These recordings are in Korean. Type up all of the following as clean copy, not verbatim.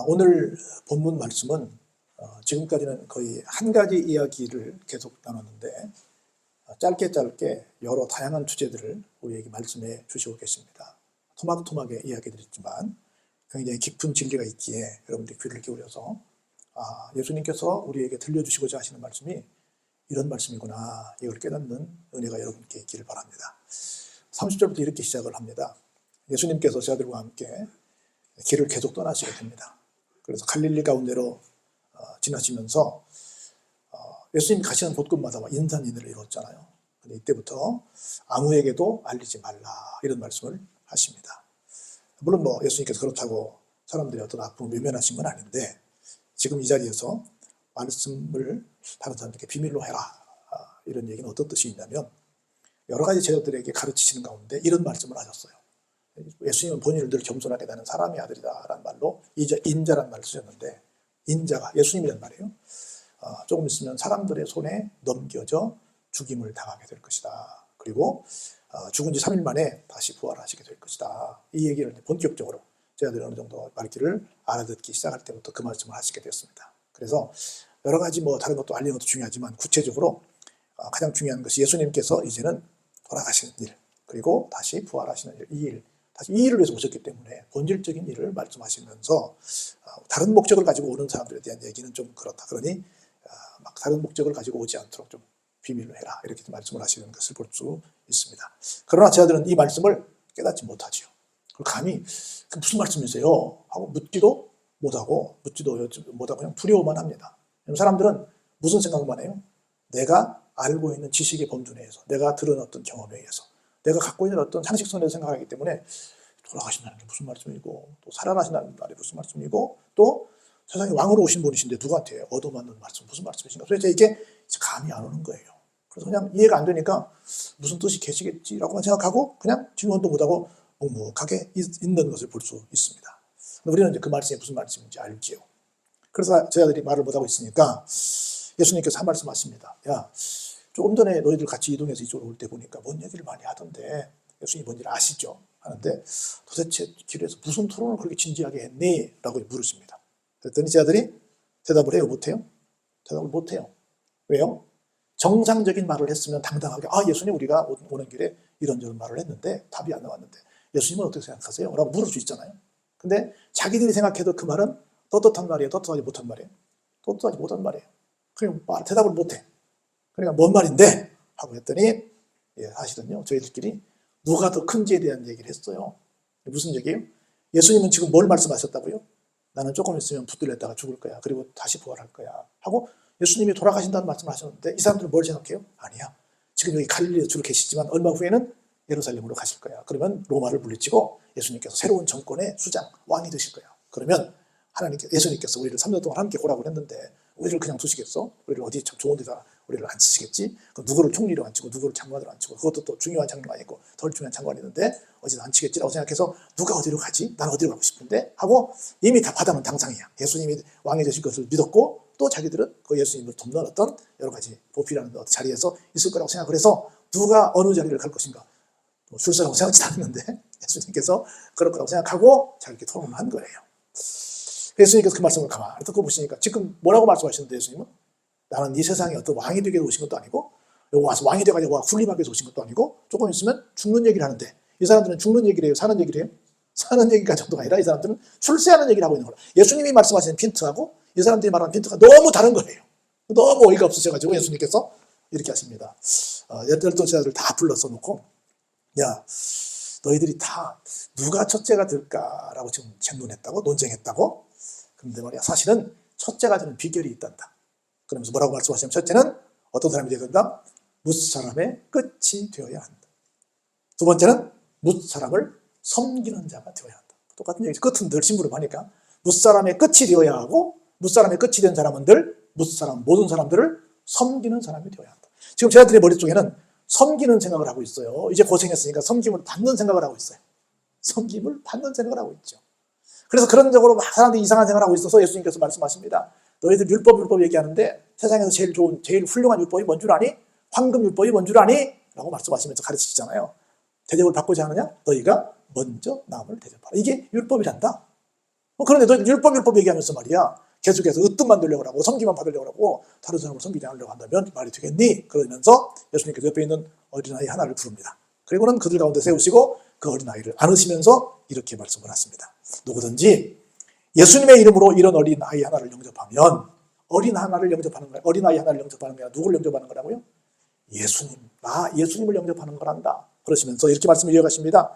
오늘 본문 말씀은 지금까지는 거의 한 가지 이야기를 계속 나눴는데 짧게 여러 다양한 주제들을 우리에게 말씀해 주시고 계십니다. 토막토막의 이야기들이지만 굉장히 깊은 진리가 있기에 여러분들이 귀를 기울여서 예수님께서 우리에게 들려주시고자 하시는 말씀이 이런 말씀이구나, 이걸 깨닫는 은혜가 여러분께 있기를 바랍니다. 30절부터 이렇게 시작을 합니다. 예수님께서 제자들과 함께 길을 계속 떠나시게 됩니다. 그래서 갈릴리 가운데로 지나시면서 예수님이 가시는 곳곳마다 인산인해를 이뤘잖아요. 근데 이때부터 아무에게도 알리지 말라, 이런 말씀을 하십니다. 물론 예수님께서 그렇다고 사람들이 어떤 아픔을 외면하신 건 아닌데, 지금 이 자리에서 말씀을 다른 사람들에게 비밀로 해라, 이런 얘기는 어떤 뜻이 있냐면, 여러 가지 제자들에게 가르치시는 가운데 이런 말씀을 하셨어요. 예수님은 본인을 늘 겸손하게 나는 사람의 아들이다 라는 말로 인자란 말을 쓰셨는데, 인자가 예수님이란 말이에요. 조금 있으면 사람들의 손에 넘겨져 죽임을 당하게 될 것이다. 그리고 죽은 지 3일 만에 다시 부활하시게 될 것이다. 이 얘기를 본격적으로 제자들이 어느 정도 말귀를 알아듣기 시작할 때부터 그 말씀을 하시게 되었습니다. 그래서 여러 가지 다른 것도 알리는 것도 중요하지만 구체적으로 가장 중요한 것이 예수님께서 이제는 돌아가시는 일, 그리고 다시 부활하시는 일, 이 일을 위해서 오셨기 때문에 본질적인 일을 말씀하시면서 다른 목적을 가지고 오는 사람들에 대한 얘기는 좀 그렇다. 그러니 막 다른 목적을 가지고 오지 않도록 좀 비밀로 해라, 이렇게 말씀을 하시는 것을 볼 수 있습니다. 그러나 제자들은 이 말씀을 깨닫지 못하지요. 감히 그 무슨 말씀이세요? 하고 묻지도 못하고 그냥 두려워만 합니다. 사람들은 무슨 생각만 해요? 내가 알고 있는 지식의 범주 내에서, 내가 들은 어떤 경험에 의해서, 내가 갖고 있는 어떤 상식선에서 생각하기 때문에 돌아가신다는 게 무슨 말씀이고, 또 살아나신다는 말이 무슨 말씀이고, 또 세상에 왕으로 오신 분이신데 누구한테 얻어맞는 말씀, 무슨 말씀이신가. 그래서 이게 감이 안 오는 거예요. 그래서 그냥 이해가 안 되니까 무슨 뜻이 계시겠지라고만 생각하고 그냥 질문도 못하고 묵묵하게 있는 것을 볼 수 있습니다. 우리는 이제 그 말씀이 무슨 말씀인지 알지요. 그래서 제자들이 말을 못하고 있으니까 예수님께서 한 말씀 하십니다. 야, 조금 전에 너희들 같이 이동해서 이쪽으로 올 때 보니까 뭔 얘기를 많이 하던데, 예수님이 뭔 일 아시죠? 하는데 도대체 길에서 무슨 토론을 그렇게 진지하게 했니? 라고 물으십니다. 그랬더니 제자들이 대답을 해요? 못해요? 대답을 못해요. 왜요? 정상적인 말을 했으면 당당하게 예수님, 우리가 오는 길에 이런저런 말을 했는데 답이 안 나왔는데 예수님은 어떻게 생각하세요? 라고 물을 수 있잖아요. 근데 자기들이 생각해도 그 말은 떳떳한 말이에요? 떳떳하지 못한 말이에요? 떳떳하지 못한 말이에요. 그냥 대답을 못해. 그러니까 뭔 말인데? 하고 했더니 사실은요, 저희들끼리 누가 더 큰지에 대한 얘기를 했어요. 무슨 얘기예요? 예수님은 지금 뭘 말씀하셨다고요? 나는 조금 있으면 붙들렸다가 죽을 거야. 그리고 다시 부활할 거야. 하고 예수님이 돌아가신다는 말씀을 하셨는데, 이 사람들은 뭘 생각해요? 아니야, 지금 여기 갈릴리에 주로 계시지만 얼마 후에는 예루살렘으로 가실 거야. 그러면 로마를 물리치고 예수님께서 새로운 정권의 수장, 왕이 되실 거야. 그러면 예수님께서 우리를 3년 동안 함께 오라고 했는데 우리를 그냥 두시겠어? 우리를 어디 좋은 데다 우리를 앉히시겠지? 그럼 누구를 총리로 앉히고 누구를 장관으로 앉히고, 그것도 또 중요한 장관이 있고 덜 중요한 장관이 있는데 어디다 앉히겠지라고 생각해서 누가 어디로 가지? 난 어디로 가고 싶은데? 하고 이미 다 바다는 당상이야. 예수님이 왕이 되실 것을 믿었고, 또 자기들은 그 예수님을 돕는 어떤 여러 가지 보필하는 어떤 자리에서 있을 거라고 생각을 해서 누가 어느 자리를 갈 것인가 술사라고 생각지 않았는데 예수님께서 그럴 거라고 생각하고 자기렇게 토론을 한 거예요. 예수님께서 그 말씀을 가만히 듣고 보시니까 지금 뭐라고 말씀하시는데, 예수님은 나는 이 세상에 어떤 왕이 되게 오신 것도 아니고, 여기 와서 왕이 돼가지고 군림하기 위해서 오신 것도 아니고, 조금 있으면 죽는 얘기를 하는데, 이 사람들은 죽는 얘기를 해요? 사는 얘기를 해요? 사는 얘기가 정도가 아니라 이 사람들은 출세하는 얘기를 하고 있는 거예요. 예수님이 말씀하시는 핀트하고 이 사람들이 말하는 핀트가 너무 다른 거예요. 너무 어이가 없으셔가지고 예수님께서 이렇게 하십니다. 열두 제자들 다 불러서 놓고, 야, 너희들이 다 누가 첫째가 될까라고 지금 쟁론했다고, 논쟁했다고. 그런데 말이야, 사실은 첫째가 되는 비결이 있단다. 그러면서 뭐라고 말씀하시냐면, 첫째는 어떤 사람이 되어야 된다? 뭇사람의 끝이 되어야 한다. 두 번째는 뭇사람을 섬기는 자가 되어야 한다. 똑같은 얘기죠. 끝은 늘 심부름하니까 뭇사람의 끝이 되어야 하고, 뭇사람의 끝이 된 사람은 늘 모든 사람들을 섬기는 사람이 되어야 한다. 지금 제자들의 머릿속에는 섬기는 생각을 하고 있어요. 이제 고생했으니까 섬김을 받는 생각을 하고 있어요. 섬김을 받는 생각을 하고 있죠. 그래서 그런 적으로 막 사람들이 이상한 생각을 하고 있어서 예수님께서 말씀하십니다. 너희들 율법 얘기하는데 세상에서 제일 좋은, 제일 훌륭한 율법이 뭔 줄 아니? 황금율법이 뭔 줄 아니? 라고 말씀하시면서 가르치시잖아요. 대접을 받고자 하느냐? 너희가 먼저 남을 대접하라. 이게 율법이란다. 그런데 너 율법 얘기하면서 말이야 계속해서 으뜸 만들려고 하고 섬기만 받으려고 하고 다른 사람을 섬기지 않으려고 한다면 말이 되겠니? 그러면서 예수님께서 옆에 있는 어린아이 하나를 부릅니다. 그리고는 그들 가운데 세우시고 그 어린아이를 안으시면서 이렇게 말씀을 하십니다. 누구든지 예수님의 이름으로 이런 어린아이 하나를 영접하면 어린아이 하나를 영접하는 게 아니라 누구를 영접하는 거라고요? 예수님, 나 예수님을 영접하는 거란다. 그러시면서 이렇게 말씀을 이어가십니다.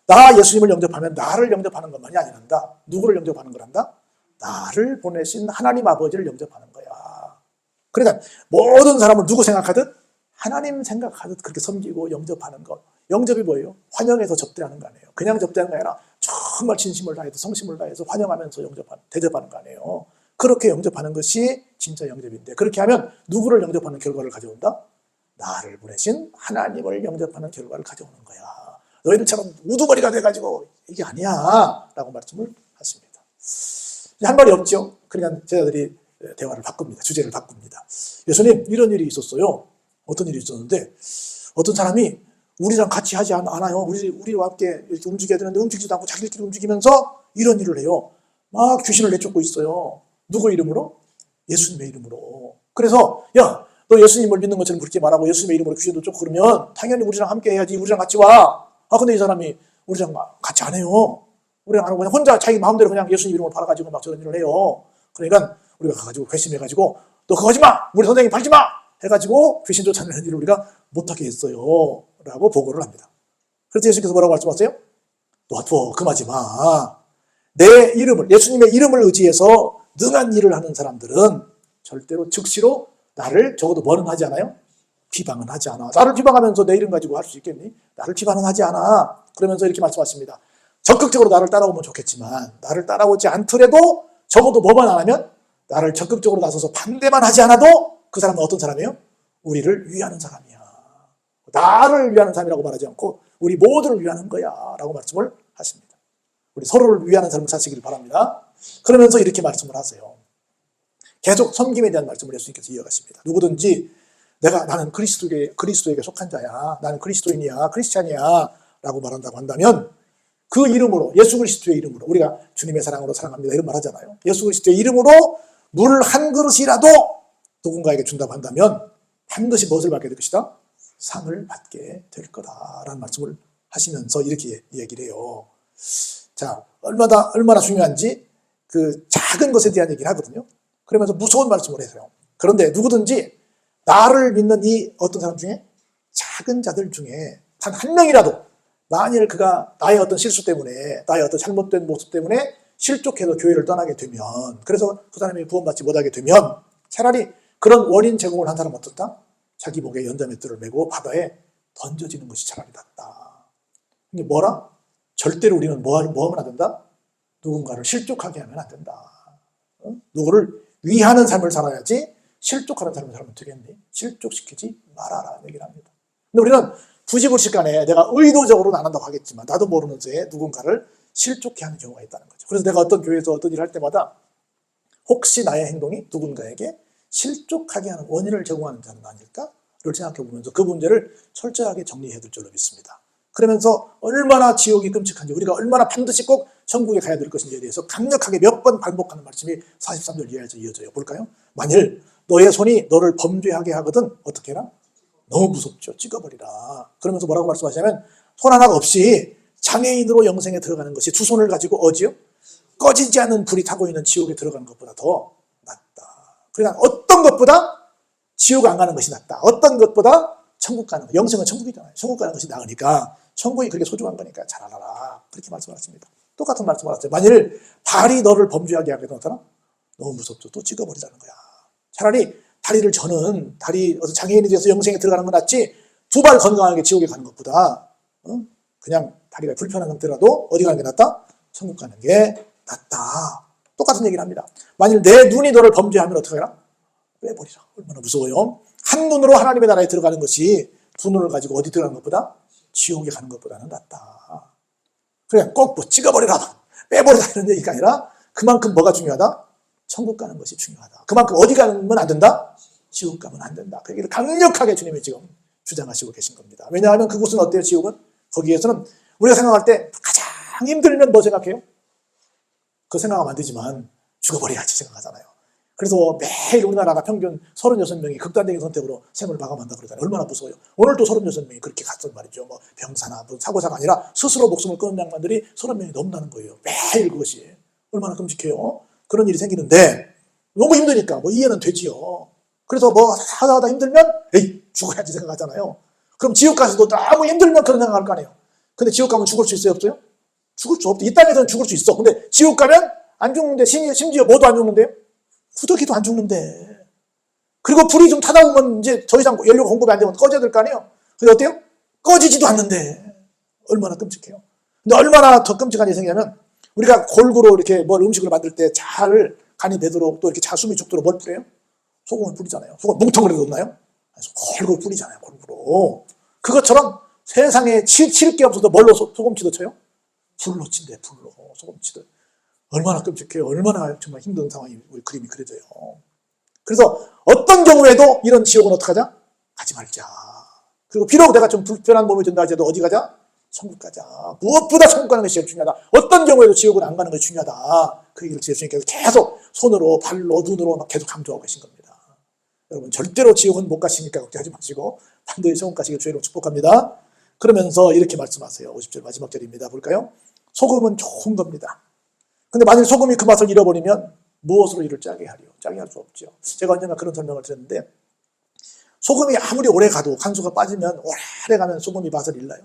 나 예수님을 영접하면 나를 영접하는 것만이 아니란다. 누구를 영접하는 거란다? 나를 보내신 하나님 아버지를 영접하는 거야. 그러니까 모든 사람을 누구 생각하듯 하나님 생각하듯 그렇게 섬기고 영접하는 것. 영접이 뭐예요? 환영해서 접대하는 거 아니에요. 그냥 접대하는 게 아니라 정말 진심을 다해서 성심을 다해서 환영하면서 대접하는 거 아니에요. 그렇게 영접하는 것이 진짜 영접인데 그렇게 하면 누구를 영접하는 결과를 가져온다? 나를 보내신 하나님을 영접하는 결과를 가져오는 거야. 너희들처럼 우두머리가 돼가지고 이게 아니야 라고 말씀을 하십니다. 할 말이 없죠. 그러니까 제자들이 대화를 바꿉니다. 주제를 바꿉니다. 예수님, 이런 일이 있었어요. 어떤 일이 있었는데 어떤 사람이 우리랑 같이 하지 않아요. 우리와 함께 이렇게 움직여야 되는데 움직이지도 않고 자기들끼리 움직이면서 이런 일을 해요. 막 귀신을 내쫓고 있어요. 누구 이름으로? 예수님의 이름으로. 그래서 야, 너 예수님을 믿는 것처럼 그렇게 말하고 예수님의 이름으로 귀신도 쫓고 그러면 당연히 우리랑 함께 해야지. 우리랑 같이 와. 근데 이 사람이 우리랑 같이 안 해요. 우리랑 안 하고 그냥 혼자 자기 마음대로 그냥 예수님 이름을 팔아가지고 막 저런 일을 해요. 그러니까 우리가 가가지고 회심해가지고 너 그거 하지 마! 우리 선생님 팔지 마! 해가지고 귀신 쫓아내는 일을 우리가 못하게 했어요. 라고 보고를 합니다. 그래서 예수님께서 뭐라고 말씀하세요? 놔둬, 금하지 마. 내 이름을, 예수님의 이름을 의지해서 능한 일을 하는 사람들은 절대로 즉시로 나를 적어도 뭐는 하지 않아요? 비방은 하지 않아. 나를 비방하면서 내 이름 가지고 할 수 있겠니? 나를 비방은 하지 않아. 그러면서 이렇게 말씀하십니다. 적극적으로 나를 따라오면 좋겠지만 나를 따라오지 않더라도 적어도 뭐만 안 하면 나를 적극적으로 나서서 반대만 하지 않아도 그 사람은 어떤 사람이에요? 우리를 위하는 사람이야. 나를 위하는 사람이라고 말하지 않고 우리 모두를 위하는 거야 라고 말씀을 하십니다. 우리 서로를 위하는 삶을 사시길 바랍니다. 그러면서 이렇게 말씀을 하세요. 계속 섬김에 대한 말씀을 예수님께서 이어가십니다. 누구든지 나는 그리스도에게 속한 자야, 나는 그리스도인이야, 크리스찬이야 라고 말한다고 한다면 그 이름으로, 예수 그리스도의 이름으로, 우리가 주님의 사랑으로 사랑합니다 이런 말 하잖아요. 예수 그리스도의 이름으로 물 한 그릇이라도 누군가에게 준다고 한다면 반드시 무엇을 받게 될 것이다? 상을 받게 될 거다라는 말씀을 하시면서 이렇게 얘기를 해요. 자, 얼마나 중요한지 그 작은 것에 대한 얘기를 하거든요. 그러면서 무서운 말씀을 해서요. 그런데 누구든지 나를 믿는 이 어떤 사람 중에 작은 자들 중에 단 한 명이라도 만일 그가 나의 어떤 실수 때문에 나의 어떤 잘못된 모습 때문에 실족해서 교회를 떠나게 되면 그래서 그 사람이 구원받지 못하게 되면 차라리 그런 원인 제공을 한 사람은 어떻다? 자기 목에 연자맷돌을 메고 바다에 던져지는 것이 차라리 낫다. 이게 뭐라? 절대로 우리는 뭐 하면 안 된다? 누군가를 실족하게 하면 안 된다. 누구를 위하는 삶을 살아야지 실족하는 삶을 살면 되겠니? 실족시키지 말아라 얘기를 합니다. 근데 우리는 부지불식간에 내가 의도적으로 안 한다고 하겠지만 나도 모르는 새에 누군가를 실족해 하는 경우가 있다는 거죠. 그래서 내가 어떤 교회에서 어떤 일을 할 때마다 혹시 나의 행동이 누군가에게 실족하게 하는 원인을 제공하는 자는 아닐까를 생각해 보면서 그 문제를 철저하게 정리해야 될 줄로 믿습니다. 그러면서 얼마나 지옥이 끔찍한지 우리가 얼마나 반드시 꼭 천국에 가야 될 것인지에 대해서 강력하게 몇 번 반복하는 말씀이 43절 이하에서 이어져요. 볼까요? 만일 너의 손이 너를 범죄하게 하거든 어떻게 해라? 너무 무섭죠. 찍어버리라. 그러면서 뭐라고 말씀하시냐면 손 하나가 없이 장애인으로 영생에 들어가는 것이 두 손을 가지고 어지요? 꺼지지 않는 불이 타고 있는 지옥에 들어가는 것보다 더 낫다. 그러니까 어떤 것보다 지옥 안 가는 것이 낫다. 어떤 것보다 천국 가는 것. 영생은 천국이잖아요. 천국 가는 것이 나으니까 천국이 그렇게 소중한 거니까 잘 알아라. 그렇게 말씀하셨습니다. 똑같은 말씀을 하셨어요. 만일 발이 너를 범죄하게 하게 되잖아. 너무 무섭죠. 또 찍어버리자는 거야. 차라리 다리를 저는 장애인이 돼서 영생에 들어가는 건 낫지 두 발 건강하게 지옥에 가는 것보다 그냥 다리가 불편한 상태라도 어디 가는 게 낫다? 천국 가는 게 낫다. 똑같은 얘기를 합니다. 만일 내 눈이 너를 범죄하면 어떻게 해라? 빼버리라. 얼마나 무서워요. 한 눈으로 하나님의 나라에 들어가는 것이 두 눈을 가지고 어디 들어가는 것보다 지옥에 가는 것보다는 낫다. 그냥 꼭 뭐 찍어버리라, 빼버리라 이런 얘기가 아니라 그만큼 뭐가 중요하다? 천국 가는 것이 중요하다. 그만큼 어디 가면 안 된다? 지옥 가면 안 된다. 그 얘기를 강력하게 주님이 지금 주장하시고 계신 겁니다. 왜냐하면 그곳은 어때요? 지옥은? 거기에서는 우리가 생각할 때 가장 힘들면 뭐 생각해요? 그 생각하면 안 되지만 죽어버려야지 생각하잖아요. 그래서 매일 우리나라가 평균 36명이 극단적인 선택으로 생을 마감한다 그러잖아요. 얼마나 무서워요. 오늘도 36명이 그렇게 갔단 말이죠. 뭐 병사나 무슨 사고사가 아니라 스스로 목숨을 끊는 양반들이 30명이 넘는다는 거예요. 매일 그것이. 얼마나 끔찍해요. 그런 일이 생기는데 너무 힘드니까 뭐 이해는 되지요. 그래서 뭐 하다 힘들면 에이 죽어야지 생각하잖아요. 그럼 지옥 가서도 너무 힘들면 그런 생각할 거 아니에요. 근데 지옥 가면 죽을 수 있어요? 없어요? 죽을 수 없죠. 이 땅에서는 죽을 수 있어. 근데 지옥 가면 안 죽는데 심지어 뭐도 안 죽는데요? 후더기도 안 죽는데. 그리고 불이 좀 타다 보면 이제 더 이상 연료가 공급이 안 되면 꺼져야 될 거 아니에요? 근데 어때요? 꺼지지도 않는데. 얼마나 끔찍해요. 근데 얼마나 더 끔찍한 일이 생기냐면 우리가 골고루 이렇게 뭘 음식을 만들 때 잘 간이 배도록 또 이렇게 잘 숨이 죽도록 뭘 뿌려요? 소금을 뿌리잖아요. 소금 뭉텅그레 넣나요? 골고루 뿌리잖아요. 골고루. 그것처럼 세상에 칠 게 없어도 뭘로 소금치도 쳐요? 불로 친대, 불로. 소금치도. 얼마나 끔찍해요. 얼마나 정말 힘든 상황이 우리 그림이 그려져요. 그래서 어떤 경우에도 이런 지옥은 어떡하자? 가지 말자. 그리고 비록 내가 좀 불편한 몸이 든다 하더라도 어디 가자? 천국 가자. 무엇보다 천국 가는 것이 제일 중요하다. 어떤 경우에도 지옥은 안 가는 것이 중요하다. 그 얘기를 예수님께서 계속 손으로 발로 눈으로 막 계속 강조하고 계신 겁니다. 여러분 절대로 지옥은 못 가시니까 걱정하지 마시고 반드시 천국 가시길 주의로 축복합니다. 그러면서 이렇게 말씀하세요. 50절 마지막 절입니다. 볼까요? 소금은 좋은 겁니다. 근데 만일 소금이 그 맛을 잃어버리면 무엇으로 이를 짜게 하리요? 짜게 할 수 없죠. 제가 언젠가 그런 설명을 드렸는데 소금이 아무리 오래 가도 간수가 빠지면 오래 가면 소금이 맛을 잃나요?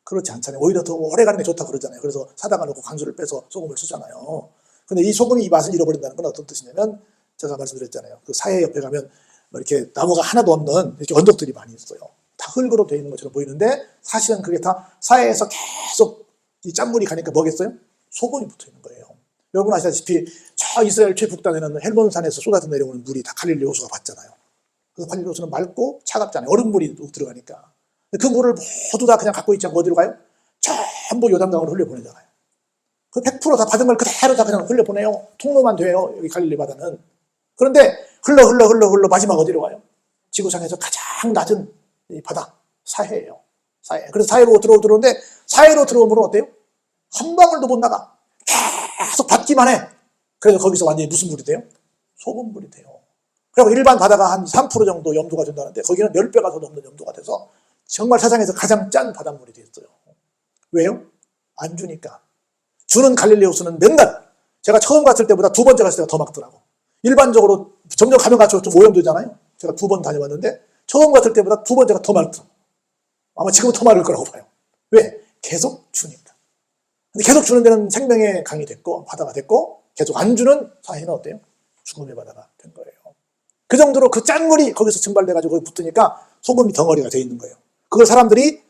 그렇지 않잖아요. 오히려 더 오래 가는 게 좋다고 그러잖아요. 그래서 사다가 놓고 간수를 빼서 소금을 쓰잖아요. 근데 이 소금이 이 맛을 잃어버린다는 건 어떤 뜻이냐면 제가 말씀드렸잖아요. 그 사해 옆에 가면 이렇게 나무가 하나도 없는 이렇게 언덕들이 많이 있어요. 다 흙으로 되어 있는 것처럼 보이는데 사실은 그게 다 사해에서 계속 이 짠물이 가니까 뭐겠어요? 소금이 붙어 있는 거예요. 여러분 아시다시피 저 이스라엘 최북단에는 헬몬산에서 쏟아져 내려오는 물이 다 갈릴리 호수가 봤잖아요. 그래서 갈릴리 호수는 맑고 차갑잖아요. 얼음물이 들어가니까. 그 물을 모두 다 그냥 갖고 있지 않고 어디로 가요? 전부 요단강으로 흘려보내잖아요. 그 100% 다 받은 걸 그대로 다 그냥 흘려보내요. 통로만 돼요. 여기 갈릴리 바다는. 그런데 흘러 마지막 어디로 가요? 지구상에서 가장 낮은 이 바다 사해예요. 사해. 그래서 사해로 들어오는데 사해로 들어오면 어때요? 한 방울도 못 나가. 계속 받기만 해. 그래서 거기서 완전히 무슨 물이 돼요? 소금물이 돼요. 그리고 일반 바다가 한 3% 정도 염도가 된다는데 거기는 10배가 더 넘는 염도가 돼서 정말 세상에서 가장 짠 바닷물이 됐어요. 왜요? 안 주니까. 주는 갈릴리 호수는 맨날 제가 처음 갔을 때보다 두 번째 갔을 때가 더 막더라고. 일반적으로 점점 가면 갈수록 좀 오염되잖아요. 제가 2번 다녀봤는데 처음 갔을 때보다 두 번째가 더 맑더라고. 아마 지금은 더 맑을 거라고 봐요. 왜? 계속 주니까. 근데 계속 주는 데는 생명의 강이 됐고 바다가 됐고 계속 안 주는 사해는 어때요? 죽음의 바다가 된 거예요. 그 정도로 그 짠물이 거기서 증발돼가지고 거기 붙으니까 소금이 덩어리가 돼 있는 거예요. 그걸 사람들이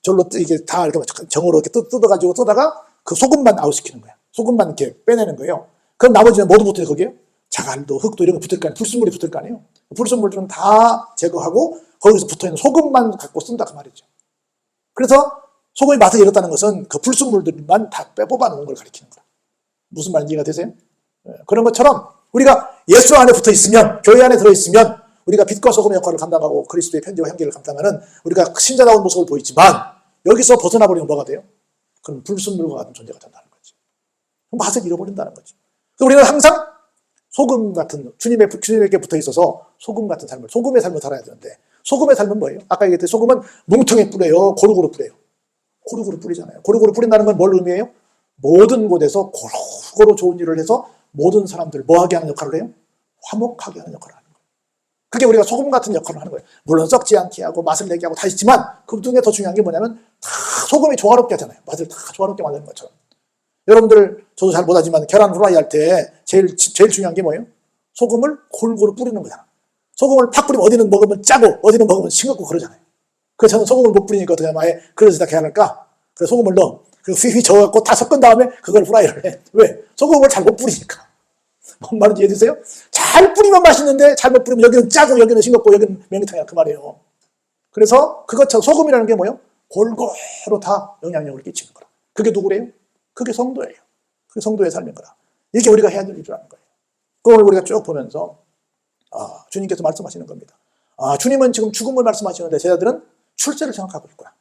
절로 이게 다 이렇게 정으로 이렇게 뜯어가지고 뜯다가 그 소금만 아웃시키는 거야. 소금만 이렇게 빼내는 거예요. 그럼 나머지는 모두 붙어요, 거기에? 자갈도, 흙도 이런 거 붙을 거 아니에요. 불순물이 붙을 거 아니에요. 불순물들은 다 제거하고 거기서 붙어있는 소금만 갖고 쓴다 그 말이죠. 그래서 소금이 맛을 잃었다는 것은 그 불순물들만 다 빼뽑아 놓은 걸 가리키는 거야. 무슨 말인지 이해가 되세요? 그런 것처럼 우리가 예수 안에 붙어 있으면, 교회 안에 들어 있으면 우리가 빛과 소금의 역할을 감당하고 그리스도의 편지와 향기를 감당하는 우리가 신자다운 모습을 보이지만 여기서 벗어나 버리면 뭐가 돼요? 그럼 불순물과 같은 존재가 된다는 거지. 맛을 잃어버린다는 거지. 우리는 항상 소금 같은 주님에게 붙어 있어서 소금 같은 삶을, 소금의 삶을 살아야 되는데 소금의 삶은 뭐예요? 아까 얘기했듯이 소금은 뭉텅이 뿌려요? 고루고루 뿌려요? 고루고루 뿌리잖아요. 고루고루 뿌린다는 건 뭘 의미해요? 모든 곳에서 고루고루 좋은 일을 해서 모든 사람들 뭐하게 하는 역할을 해요? 화목하게 하는 역할을 하는 거예요. 그게 우리가 소금 같은 역할을 하는 거예요. 물론 썩지 않게 하고 맛을 내게 하고 다 있지만 그 중에 더 중요한 게 뭐냐면 다 소금이 조화롭게 하잖아요. 맛을 다 조화롭게 만드는 것처럼. 여러분들 저도 잘 못하지만 계란 후라이 할 때 제일 중요한 게 뭐예요? 소금을 골고루 뿌리는 거잖아. 소금을 팍 뿌리면 어디는 먹으면 짜고 어디는 먹으면 싱겁고 그러잖아요. 그래서 저는 소금을 못 뿌리니까 어떻게 하면 아예 그릇에다 계란을 까. 그래서 소금을 넣어. 그리고 휘휘 저어갖고 다 섞은 다음에 그걸 후라이를 해. 왜? 소금을 잘 못 뿌리니까. 뭔 말인지 이해되세요? 잘 뿌리면 맛있는데 잘못 뿌리면 여기는 짜고 여기는 싱겁고 여기는 맹탕이야 그 말이에요. 그래서 그것처럼 소금이라는 게 뭐예요? 골고루 다 영향력을 끼치는 거라. 그게 누구래요? 그게 성도예요. 그게 성도의 삶인 거라. 이게 우리가 해야 될 일이라는 거예요. 그걸 우리가 쭉 보면서 주님께서 말씀하시는 겁니다. 주님은 지금 죽음을 말씀하시는데 제자들은 출세를 생각하고 있구나.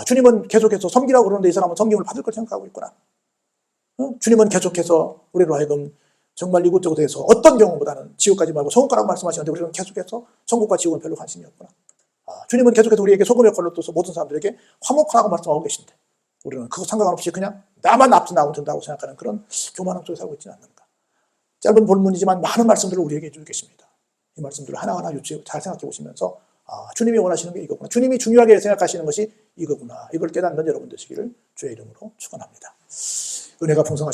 주님은 계속해서 섬기라고 그러는데 이 사람은 섬김을 받을 걸 생각하고 있구나. 주님은 계속해서 우리로 하여금 정말 이곳저곳에 서 어떤 경우보다는 지옥까지 말고 천국가라고 말씀하시는데 우리는 계속해서 천국과 지옥은 별로 관심이 없구나. 주님은 계속해서 우리에게 소금의 역할로 떠서 모든 사람들에게 화목하라고 말씀하고 계신데 우리는 그거 상관없이 그냥 나만 앞서 나오면 된다고 생각하는 그런 교만함 속에 살고 있지는 않는가. 짧은 본문이지만 많은 말씀들을 우리에게 해주고 계십니다. 이 말씀들을 하나하나 잘 생각해 보시면서 주님이 원하시는 게 이거구나. 주님이 중요하게 생각하시는 것이 이거구나. 이걸 깨닫는 여러분 되시기를 주의 이름으로 축원합니다. 은혜가 풍성하시